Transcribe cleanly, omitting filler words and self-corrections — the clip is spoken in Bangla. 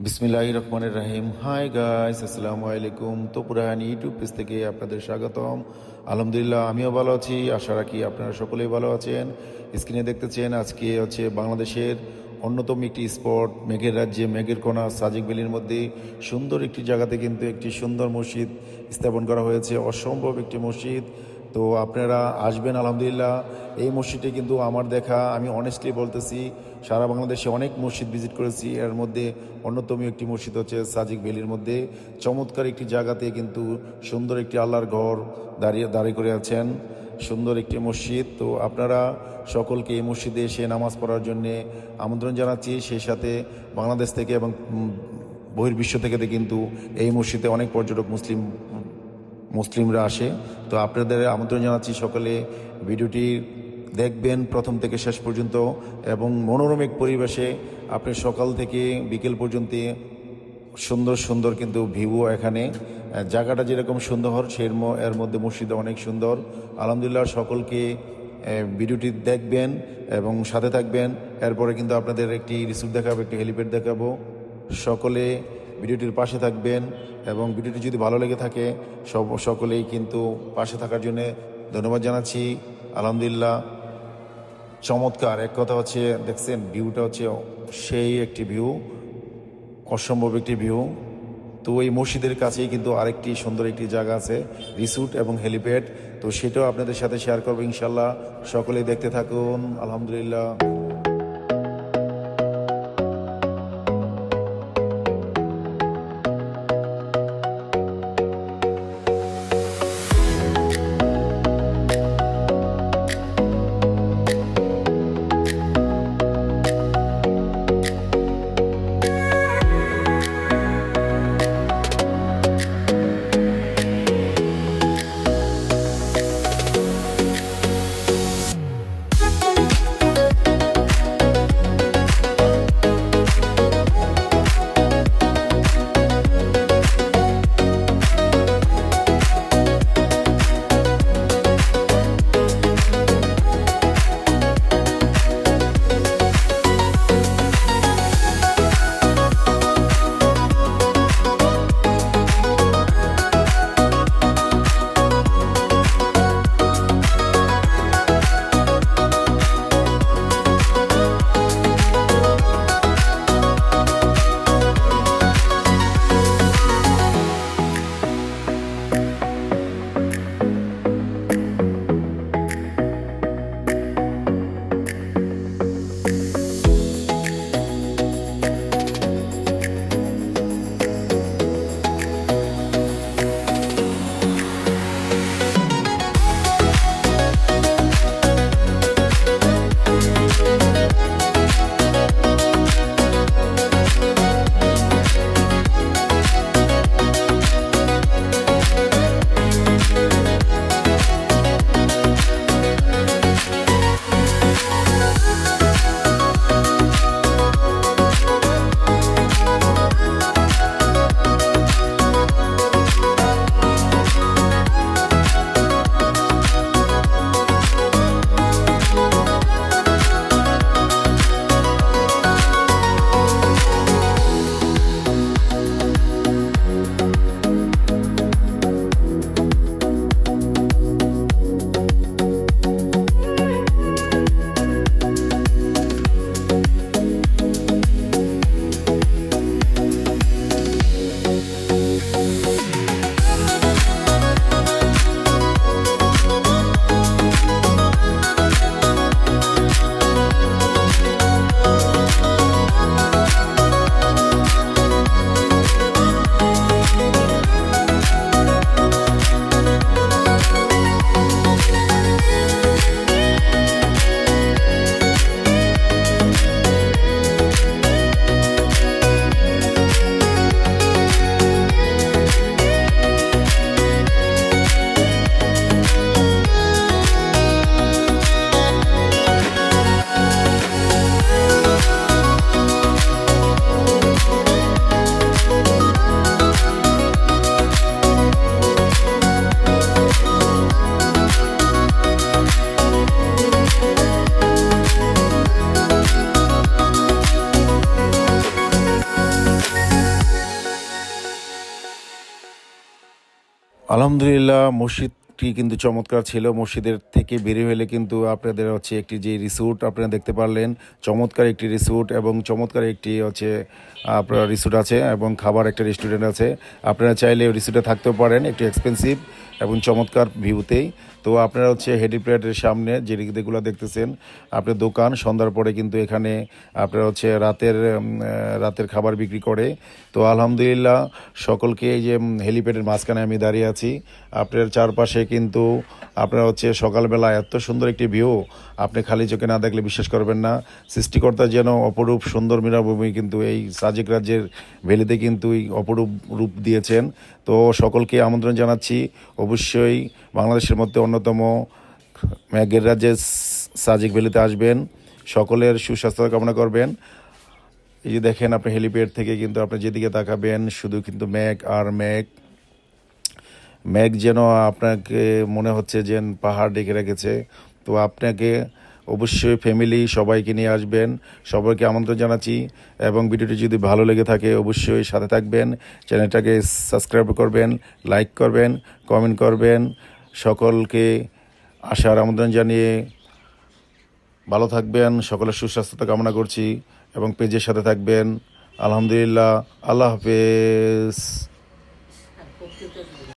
বিসমিল্লাহির রহমানির রহিম। হাই গাইস, আসসালামু আলাইকুম। তো পুরান ইউটিউব পেজ থেকে আপনাদের স্বাগতম। আলহামদুলিল্লাহ, আমিও ভালো আছি। আশা রাখি আপনারা সকলেই ভালো আছেন। স্ক্রিনে দেখতেছেন আজকে হচ্ছে বাংলাদেশের অন্যতম একটি স্পট, মেঘের রাজ্যে মেঘের কোনা সাজেক ভ্যালির মধ্যে সুন্দর একটি জায়গাতে কিন্তু একটি সুন্দর মসজিদ স্থাপন করা হয়েছে। অসম্ভব একটি মসজিদ। তো আপনারা আসবেন আলহামদুলিল্লাহ। এই মসজিদটি কিন্তু আমার দেখা, আমি অনেস্টলি বলতেছি, সারা বাংলাদেশে অনেক মসজিদ ভিজিট করেছি। এর মধ্যে অন্যতম একটি মসজিদ হচ্ছে সাজিক ভ্যালির মধ্যে চমৎকার একটি জায়গাতে কিন্তু সুন্দর একটি আল্লাহর ঘর দাঁড়িয়ে করে আছেন, সুন্দর একটি মসজিদ। তো আপনারা সকলকে এই মসজিদে এসে নামাজ পড়ার জন্যে আমন্ত্রণ জানাচ্ছি। সেই সাথে বাংলাদেশ থেকে এবং বহির্বিশ্ব থেকে কিন্তু এই মসজিদে অনেক পর্যটক মুসলিমরা আসে। তো আপনাদের আমন্ত্রণ জানাচ্ছি, সকলে ভিডিওটি দেখবেন প্রথম থেকে শেষ পর্যন্ত এবং মনোরম এক পরিবেশে আপনি সকাল থেকে বিকেল পর্যন্ত সুন্দর সুন্দর কিন্তু ভিউ এখানে। জায়গাটা যেরকম সুন্দর এর মধ্যে মসজিদে অনেক সুন্দর। আলহামদুলিল্লাহ, সকলকে ভিডিওটি দেখবেন এবং সাথে থাকবেন। এরপরে কিন্তু আপনাদের একটি রিসোর্ট দেখাবো, একটি হেলিপ্যাড দেখাবো। সকলে ভিডিওটির পাশে থাকবেন এবং ভিডিওটি যদি ভালো লেগে থাকে সকলেই কিন্তু পাশে থাকার জন্য ধন্যবাদ জানাচ্ছি। আলহামদুলিল্লাহ, চমৎকার এক কথা হচ্ছে, দেখছেন ভিউটা হচ্ছে সেই একটি ভিউ, অসম্ভব একটি ভিউ। তো এই মসজিদের কাছেই কিন্তু আরেকটি সুন্দর একটি জায়গা আছে, রিসোর্ট এবং হেলিপ্যাড। তো সেটাও আপনাদের সাথে শেয়ার করবো ইনশাল্লাহ। সকলেই দেখতে থাকুন। আলহামদুলিল্লাহ। আলহামদুলিল্লাহ মসজিদটি কিন্তু চমৎকার ছিল। মসজিদের থেকে বেরিয়ে হলে কিন্তু আপনাদের হচ্ছে একটি যে রিসোর্ট আপনারা দেখতে পারলেন, চমৎকার একটি রিসোর্ট এবং চমৎকার একটি হচ্ছে আপনার রিসোর্ট আছে এবং খাবার একটা রেস্টুরেন্ট আছে। আপনারা চাইলে ওই রিসোর্টে থাকতেও পারেন, একটু এক্সপেন্সিভ এবং চমৎকার ভিউতেই। তো আপনারা হচ্ছে হেলিপ্যাডের সামনে যে যেগুলো দেখতেছেন আপনার দোকান, সন্ধ্যার পরে কিন্তু এখানে আপনার হচ্ছে রাতের খাবার বিক্রি করে। তো আলহামদুলিল্লাহ সকলকে এই যে হেলিপ্যাডের মাঝখানে আমি দাঁড়িয়ে আছি, আপনার চারপাশে কিন্তু আপনার হচ্ছে সকালবেলা এত সুন্দর একটি ভিউ, আপনি খালি চোখে না দেখলে বিশ্বাস করবেন না। সৃষ্টিকর্তা যেন অপরূপ সুন্দর মীরাভূমি কিন্তু এই সাজেক রাজ্যের ভ্যালিতে কিন্তু এই অপরূপ রূপ দিয়েছেন। তো সকলকে আমন্ত্রণ জানাচ্ছি, অবশ্যই বাংলাদেশের মধ্যে অন্যতম মেঘের রাজ্যে সাজেক ভ্যালিতে আসবেন। সকলের সুস্বাস্থ্য কামনা করবেন। এই যে দেখেন আপনি হেলিপ্যাড থেকে কিন্তু আপনি যেদিকে তাকাবেন শুধু কিন্তু মেঘ আর মেঘ। মেঘ যেন আপনাকে মনে হচ্ছে যে পাহাড় ডেকে রেখেছে। তো আপনাকে অবশ্যই ফ্যামিলি সবাইকে নিয়ে আসবেন, সবাইকে আমন্ত্রণ জানাচ্ছি। এবং ভিডিওটি যদি ভালো লেগে থাকে অবশ্যই সাথে থাকবেন, চ্যানেলটাকে সাবস্ক্রাইব করবেন, লাইক করবেন, কমেন্ট করবেন। সকলকে আসার আমন্ত্রণ জানিয়ে ভালো থাকবেন, সকলের সুস্বাস্থ্যতা কামনা করছি এবং পেজের সাথে থাকবেন। আলহামদুলিল্লাহ, আল্লাহ হাফেজ।